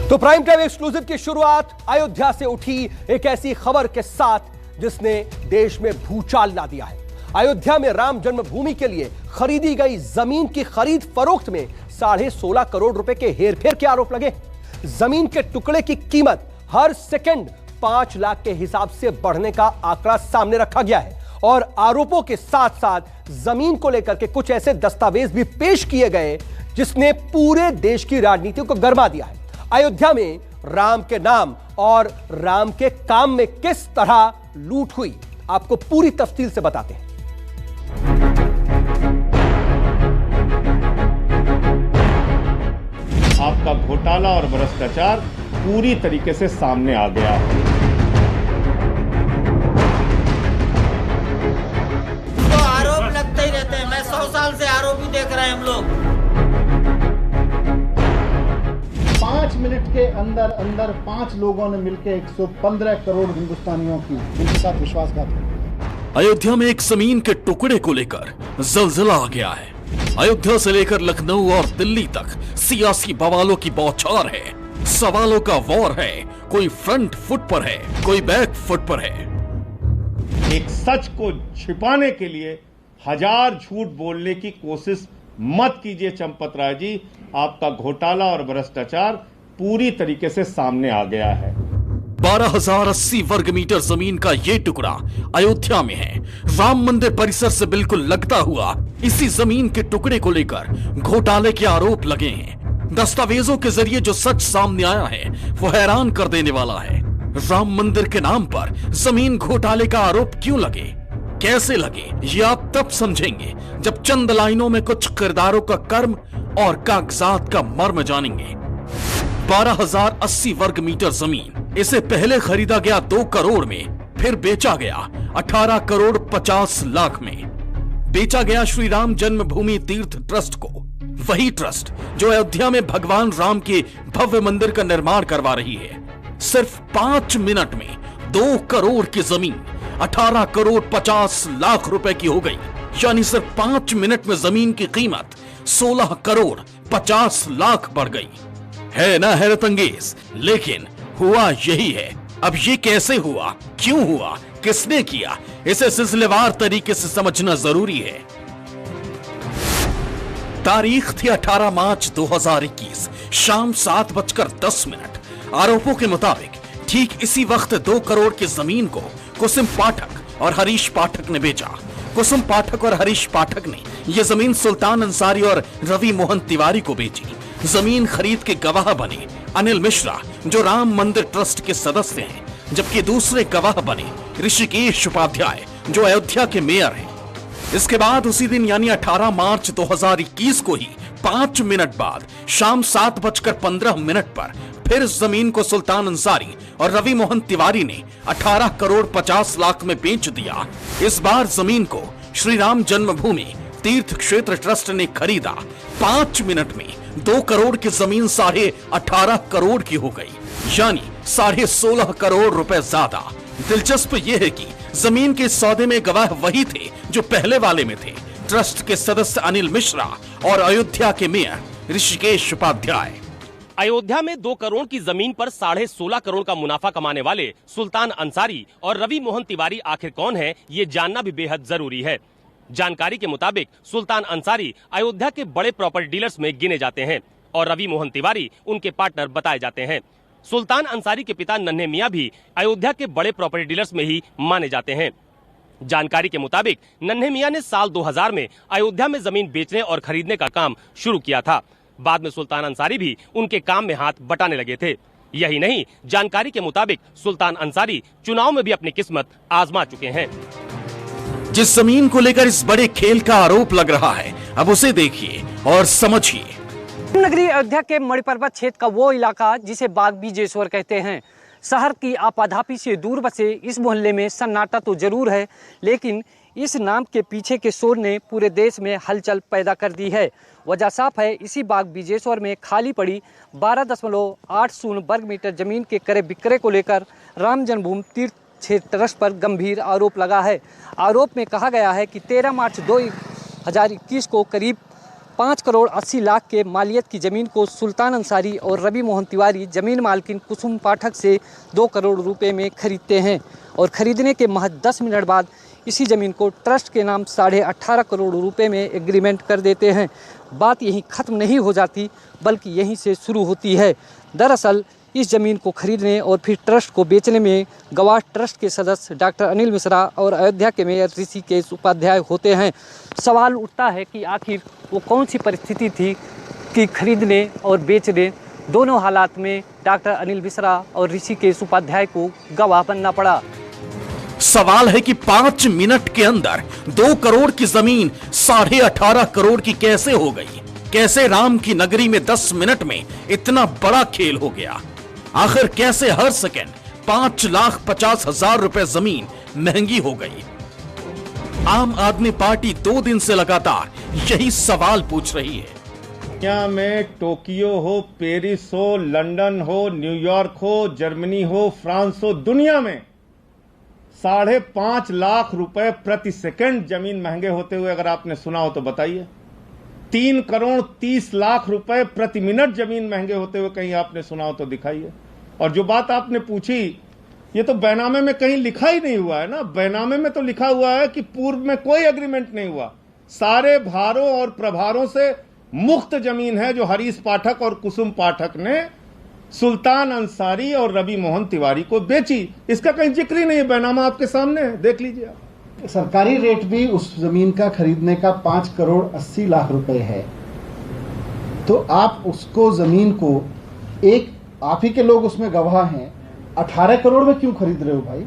तो prime time exclusive की शुरुआत अयोध्या से उठी एक ऐसी खबर के साथ जिसने देश में भूचाल ला दिया है। अयोध्या में राम जन्मभूमि के लिए खरीदी गई जमीन की खरीद फरोख्त में 16.5 करोड़ रुपए के हेरफेर के आरोप लगे। जमीन के टुकड़े की कीमत हर सेकंड 5 लाख के हिसाब से बढ़ने का आंकड़ा सामने रखा गया है और आरोपों के साथ साथ जमीन को लेकर के कुछ ऐसे दस्तावेज भी पेश किए गए जिसने पूरे देश की राजनीति को गरमा दिया है। अयोध्या में राम के नाम और राम के काम में किस तरह लूट हुई, आपको पूरी तफसील से बताते हैं। आपका घोटाला और भ्रष्टाचार पूरी तरीके से सामने आ गया है। तो आरोप लगते ही रहते हैं। मैं 100 साल से आरोप ही देख रहे हैं हम लोग। 5 मिनट के अंदर 5 लोगों ने मिलकर 115 करोड़ हिंदुस्तानियों की उनके साथ विश्वासघात किया। अयोध्या में एक जमीन के टुकड़े को लेकर जलजला आ गया है। अयोध्या से लेकर लखनऊ और दिल्ली तक सियासी बवालों की बौछार है। सवालों का वॉर है, कोई फ्रंट फुट पर है, कोई बैक फुट पर है। एक सच को छिपाने के लिए हजार झूठ बोलने की कोशिश मत कीजिए चंपत राय जी। आपका घोटाला और भ्रष्टाचार पूरी तरीके से सामने आ गया है। 12,080 वर्ग मीटर जमीन का ये टुकड़ा अयोध्या में है। राम मंदिर परिसर से बिल्कुल लगता हुआ इसी जमीन के टुकड़े को लेकर घोटाले के आरोप लगे हैं। दस्तावेजों के जरिए जो सच सामने आया है वो हैरान कर देने वाला है। राम मंदिर के नाम पर जमीन घोटाले का आरोप क्यों लगे, कैसे लगे, ये आप तब समझेंगे जब चंद लाइनों में कुछ किरदारों का कर्म और कागजात का मर्म जानेंगे। 12,080 वर्ग मीटर जमीन, इसे पहले खरीदा गया 2 करोड़ में, फिर बेचा गया 18 करोड़ 50 लाख में। बेचा गया श्री राम जन्मभूमि तीर्थ ट्रस्ट को, वही ट्रस्ट जो अयोध्या में भगवान राम के भव्य मंदिर का निर्माण करवा रही है। सिर्फ 5 मिनट में 2 करोड़ की जमीन 18 करोड़ 50 लाख रुपए की हो गई। यानी सिर्फ 5 मिनट में जमीन की कीमत 16 करोड़ 50 लाख बढ़ गई। है ना हैरत अंगेज, लेकिन हुआ यही है। अब ये कैसे हुआ, क्यों हुआ, किसने किया, इसे सिलसिलेवार तरीके से समझना जरूरी है। तारीख थी 18 मार्च 2021, शाम 7:10। आरोपों के मुताबिक ठीक इसी वक्त 2 करोड़ की जमीन को कुसुम पाठक और हरीश पाठक ने बेचा। कुसुम पाठक और हरीश पाठक ने यह जमीन सुल्तान अंसारी और रवि मोहन तिवारी को बेची। जमीन खरीद के गवाह बने अनिल मिश्रा जो राम मंदिर ट्रस्ट के सदस्य हैं, जबकि दूसरे गवाह बने ऋषिकेश उपाध्याय जो अयोध्या के मेयर हैं। इसके बाद उसी दिन यानी 18 मार्च 2021 को ही 5 मिनट बाद शाम 7:15 पर फिर जमीन को सुल्तान अंसारी और रवि मोहन तिवारी ने 18 करोड़ 50 लाख में बेच दिया। इस बार जमीन को श्री राम जन्मभूमि तीर्थ क्षेत्र ट्रस्ट ने खरीदा। 5 मिनट में 2 करोड़ की जमीन 18.5 करोड़ की हो गई, यानी 16.5 करोड़ रुपए ज्यादा। दिलचस्प यह है कि जमीन के सौदे में गवाह वही थे जो पहले वाले में थे, ट्रस्ट के सदस्य अनिल मिश्रा और अयोध्या के मेयर ऋषिकेश उपाध्याय। अयोध्या में 2 करोड़ की जमीन पर 16.5 करोड़ का मुनाफा कमाने वाले सुल्तान अंसारी और रवि मोहन तिवारी आखिर कौन है, ये जानना भी बेहद जरूरी है। जानकारी के मुताबिक सुल्तान अंसारी अयोध्या के बड़े प्रॉपर्टी डीलर्स में गिने जाते हैं और रवि मोहन तिवारी उनके पार्टनर बताए जाते हैं। सुल्तान अंसारी के पिता नन्हे मियां भी अयोध्या के बड़े प्रॉपर्टी डीलर्स में ही माने जाते हैं। जानकारी के मुताबिक नन्हे मियां ने साल 2000 में अयोध्या में जमीन बेचने और खरीदने का काम शुरू किया था। बाद में सुल्तान अंसारी भी उनके काम में हाथ बटाने लगे थे। यही नहीं, जानकारी के मुताबिक सुल्तान अंसारी चुनाव में भी अपनी किस्मत आजमा चुके हैं। जिस जमीन को लेकर इस बड़े खेल का आरोप लग रहा है, अब उसे देखिए और समझिए। नगरी अयोध्या के मणिपर्वत क्षेत्र का वो इलाका जिसे बाग बीजेश्वर कहते हैं। शहर की आपाधापी से दूर बसे इस मोहल्ले में सन्नाटा तो जरूर है, लेकिन इस नाम के पीछे के शोर ने पूरे देश में हलचल पैदा कर दी है। वजह साफ है, इसी बाग बीजेश्वर में खाली पड़ी 12.80 वर्ग मीटर जमीन के क्रय विक्रय को लेकर राम जन्मभूमि तीर्थ क्षेत्र ट्रस्ट पर गंभीर आरोप लगा है। आरोप में कहा गया है कि 13 मार्च 2021 को करीब 5 करोड़ 80 लाख के मालियत की ज़मीन को सुल्तान अंसारी और रवि मोहन तिवारी ज़मीन मालकिन कुसुम पाठक से 2 करोड़ रुपए में खरीदते हैं और ख़रीदने के महज 10 मिनट बाद इसी ज़मीन को ट्रस्ट के नाम 18.5 करोड़ रुपए में एग्रीमेंट कर देते हैं। बात यहीं ख़त्म नहीं हो जाती बल्कि यहीं से शुरू होती है। दरअसल इस ज़मीन को खरीदने और फिर ट्रस्ट को बेचने में गवाह ट्रस्ट के सदस्य डॉक्टर अनिल मिश्रा और अयोध्या के मेयर ऋषिकेश उपाध्याय होते हैं। सवाल उठता है कि आखिर वो कौन सी परिस्थिति थी कि खरीदने और बेचने दोनों हालात में डॉक्टर अनिल मिश्रा और ऋषिकेश उपाध्याय को गवाह बनना पड़ा। सवाल है कि 5 मिनट के अंदर 2 करोड़ की जमीन 18.5 करोड़ की कैसे हो गई? कैसे राम की नगरी में 10 मिनट में इतना बड़ा खेल हो गया? आखिर कैसे हर सेकंड 5,50,000 रुपए जमीन महंगी हो गई? आम आदमी पार्टी 2 दिन से लगातार यही सवाल पूछ रही है। दुनिया में टोक्यो हो, पेरिस हो, लंदन हो, न्यूयॉर्क हो, जर्मनी हो, फ्रांस हो, दुनिया में 5.5 लाख रुपए प्रति सेकंड जमीन महंगे होते हुए अगर आपने सुना हो तो बताइए। 3 करोड़ 30 लाख रुपए प्रति मिनट जमीन महंगे होते हुए कहीं आपने सुना हो तो दिखाइए। और जो बात आपने पूछी, ये तो बैनामे में कहीं लिखा ही नहीं हुआ है ना। बैनामे में तो लिखा हुआ है कि पूर्व में कोई एग्रीमेंट नहीं हुआ, सारे भारों और प्रभारों से मुक्त जमीन है जो हरीश पाठक और कुसुम पाठक ने सुल्तान अंसारी और रवि मोहन तिवारी को बेची। इसका कहीं जिक्र ही नहीं है, बैनामा आपके सामने है, देख लीजिए आप। सरकारी रेट भी उस जमीन का खरीदने का 5 करोड़ 80 लाख रुपए है। तो आप उसको जमीन को एक आप ही के लोग उसमें गवाह हैं, 18 करोड़ में क्यों खरीद रहे हो भाई?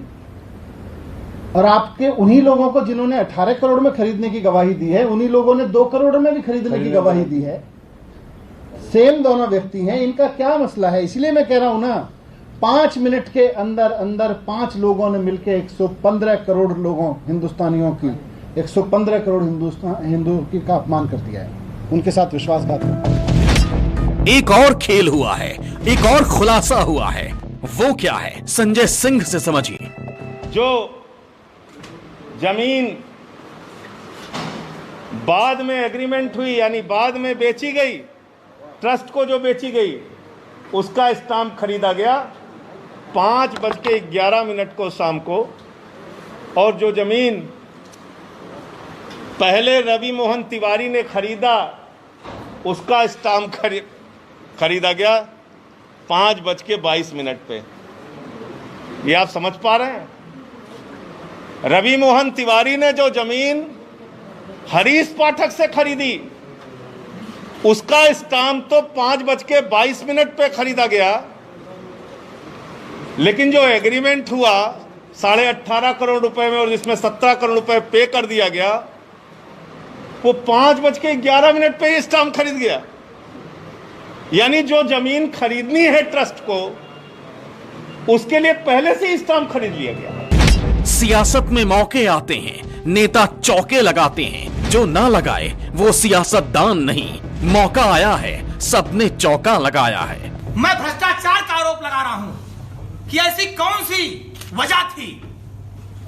और आपके उन्हीं लोगों को जिन्होंने 18 करोड़ में खरीदने की गवाही दी है, उन्हीं लोगों ने 2 करोड़ में भी खरीदने की गवाही दी है। सेम दोनों व्यक्ति हैं, इनका क्या मसला है? इसलिए मैं कह रहा हूं ना, 5 मिनट के अंदर अंदर 5 लोगों ने मिलकर 115 करोड़ लोगों हिंदुस्तानियों की 115 करोड़ हिंदू का अपमान कर दिया है, उनके साथ विश्वासघात। एक और खेल हुआ है, एक और खुलासा हुआ है। वो क्या है? संजय सिंह से समझिए। जो जमीन बाद में एग्रीमेंट हुई, यानी बाद में बेची गई, ट्रस्ट को जो बेची गई, उसका स्टाम्प खरीदा गया 5:11 को शाम को। और जो जमीन पहले रवि मोहन तिवारी ने खरीदा, उसका स्टाम्प खरीदा गया 5:22 पे। ये आप समझ पा रहे हैं? रवि मोहन तिवारी ने जो जमीन हरीश पाठक से खरीदी, उसका स्टाम्प तो 5:22 पे खरीदा गया, लेकिन जो एग्रीमेंट हुआ 18.5 करोड़ रुपए में और जिसमें 17 करोड़ रुपए पे कर दिया गया, वो 5:11 पे स्टाम्प खरीद गया। यानी जो जमीन खरीदनी है ट्रस्ट को, उसके लिए पहले से स्टाम्प खरीद लिया गया। सियासत में मौके आते हैं, नेता चौके लगाते हैं, जो ना लगाए वो सियासतदान नहीं। मौका आया है, सबने चौका लगाया है। मैं भ्रष्टाचार का आरोप लगा रहा हूं कि ऐसी कौन सी वजह थी,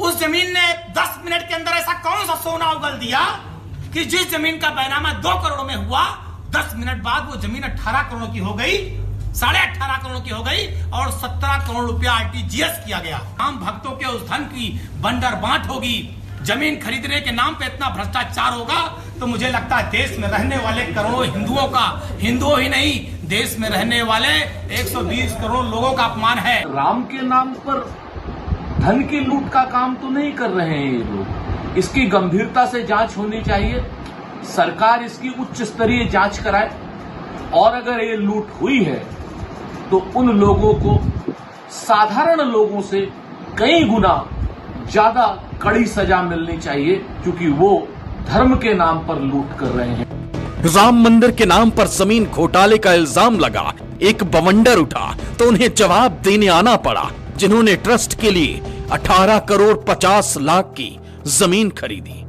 उस जमीन ने 10 मिनट के अंदर ऐसा कौन सा सोना उगल दिया कि जिस जमीन का बैनामा 2 करोड़ में हुआ, 10 मिनट बाद वो जमीन 18 करोड़ की हो गई, 18.5 करोड़ की हो गई और 17 करोड़ रुपया आरटीजीएस किया गया। आम भक्तों के उस धन की बंडर बांट होगी, जमीन खरीदने के नाम पे इतना भ्रष्टाचार होगा, तो मुझे लगता है देश में रहने वाले करोड़ों हिंदुओं का, हिंदुओं ही नहीं, देश में रहने वाले 120 करोड़ लोगों का अपमान है। राम के नाम पर धन की लूट का काम तो नहीं कर रहे हैं ये लोग। इसकी गंभीरता से जांच होनी चाहिए, सरकार इसकी उच्च स्तरीय जांच कराए, और अगर ये लूट हुई है तो उन लोगों को साधारण लोगों से कई गुना ज्यादा कड़ी सजा मिलनी चाहिए, क्योंकि वो धर्म के नाम पर लूट कर रहे हैं। राम मंदिर के नाम पर जमीन घोटाले का इल्जाम लगा, एक बवंडर उठा तो उन्हें जवाब देने आना पड़ा, जिन्होंने ट्रस्ट के लिए 18 करोड़ 50 लाख की जमीन खरीदी।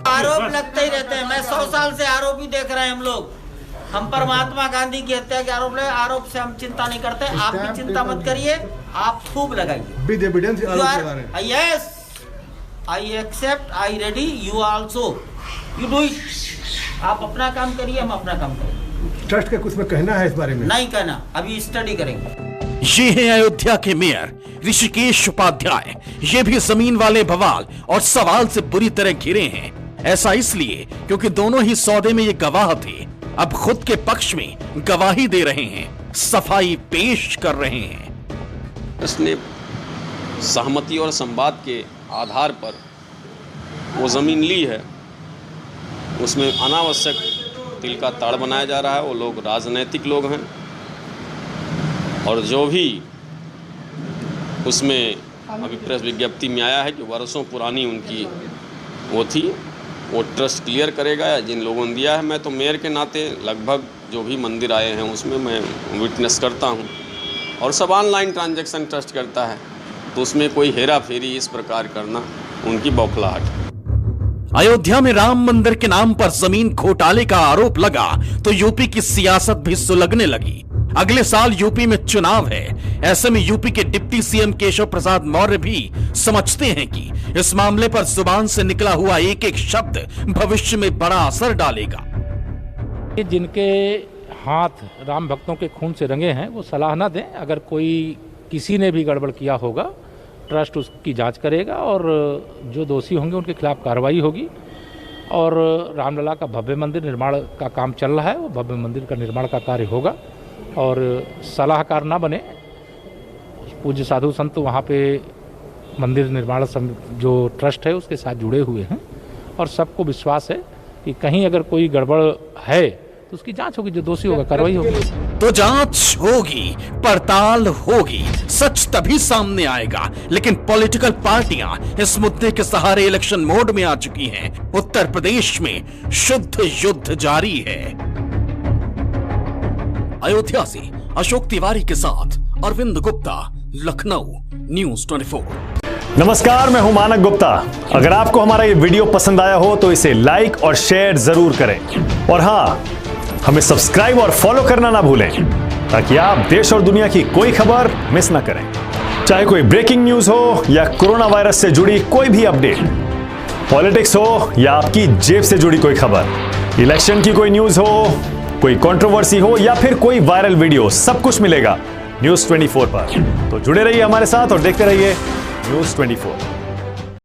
आरोप लगते ही रहते हैं। मैं 100 साल से आरोप ही देख रहे हैं हम लोग। हम पर महात्मा गांधी की हत्या के आरोप लगे, आरोप से हम चिंता नहीं करते। आप भी चिंता मत करिए, आप खूब लगाइए। Yes, I accept, I ready, you also, you do it. आप अपना काम करिए, हम अपना काम करेंगे। ट्रस्ट का कुछ में कहना है इस बारे में? नहीं कहना, अभी स्टडी करेंगे। ये है अयोध्या के मेयर ऋषिकेश उपाध्याय। ये भी जमीन वाले बवाल और सवाल से बुरी तरह घिरे हैं। ऐसा इसलिए क्योंकि दोनों ही सौदे में ये गवाह थे, अब खुद के पक्ष में गवाही दे रहे हैं, सफाई पेश कर रहे हैं। उसने सहमति और संवाद के आधार पर वो जमीन ली है, उसमें अनावश्यक तिल का ताड़ बनाया जा रहा है। वो लोग राजनैतिक लोग हैं और जो भी उसमें अभी प्रेस विज्ञप्ति में आया है कि वर्षों पुरानी उनकी वो थी, वो ट्रस्ट क्लियर करेगा या जिन लोगों ने दिया है। मैं तो मेयर के नाते लगभग जो भी मंदिर आए हैं उसमें मैं विटनेस करता हूं और सब ऑनलाइन ट्रांजैक्शन ट्रस्ट करता है, तो उसमें कोई हेरा फेरी इस प्रकार करना उनकी बौखलाहट है। अयोध्या में राम मंदिर के नाम पर जमीन घोटाले का आरोप लगा तो यूपी की सियासत भी सुलगने लगी। अगले साल यूपी में चुनाव है। ऐसे में यूपी के डिप्टी सीएम केशव प्रसाद मौर्य भी समझते हैं कि इस मामले पर जुबान से निकला हुआ एक एक शब्द भविष्य में बड़ा असर डालेगा। जिनके हाथ राम भक्तों के खून से रंगे हैं वो सलाह ना दें। अगर कोई किसी ने भी गड़बड़ किया होगा, ट्रस्ट उसकी जांच करेगा और जो दोषी होंगे उनके खिलाफ कार्रवाई होगी। और रामलला का भव्य मंदिर निर्माण का काम चल रहा है, वो भव्य मंदिर का निर्माण का कार्य होगा और सलाहकार ना बने। पूज्य साधु संत वहाँ पे मंदिर निर्माण जो ट्रस्ट है उसके साथ जुड़े हुए हैं और सबको विश्वास है कि कहीं अगर कोई गड़बड़ है तो उसकी जांच होगी, जो दोषी होगा कार्रवाई होगी। तो जांच होगी, पड़ताल होगी, सच तभी सामने आएगा। लेकिन पॉलिटिकल पार्टियां इस मुद्दे के सहारे इलेक्शन मोड में आ चुकी हैं। उत्तर प्रदेश में शुद्ध युद्ध जारी है। अयोध्या से अशोक तिवारी के साथ अरविंद गुप्ता, लखनऊ, न्यूज़ 24। नमस्कार, मैं हूं मानक गुप्ता। अगर आपको हमारा ये वीडियो पसंद आया हो तो इसे लाइक और शेयर जरूर करें और हाँ, हमें सब्सक्राइब और फॉलो करना ना भूलें ताकि आप देश और दुनिया की कोई खबर मिस ना करें। चाहे कोई ब्रेकिंग न्यूज हो या कोरोना वायरस से जुड़ी कोई भी अपडेट, पॉलिटिक्स हो या आपकी जेब से जुड़ी कोई खबर, इलेक्शन की कोई न्यूज हो, कोई कंट्रोवर्सी हो या फिर कोई वायरल वीडियो, सब कुछ मिलेगा न्यूज़ 24 पर। तो जुड़े रहिए हमारे साथ और देखते रहिए न्यूज़ 24।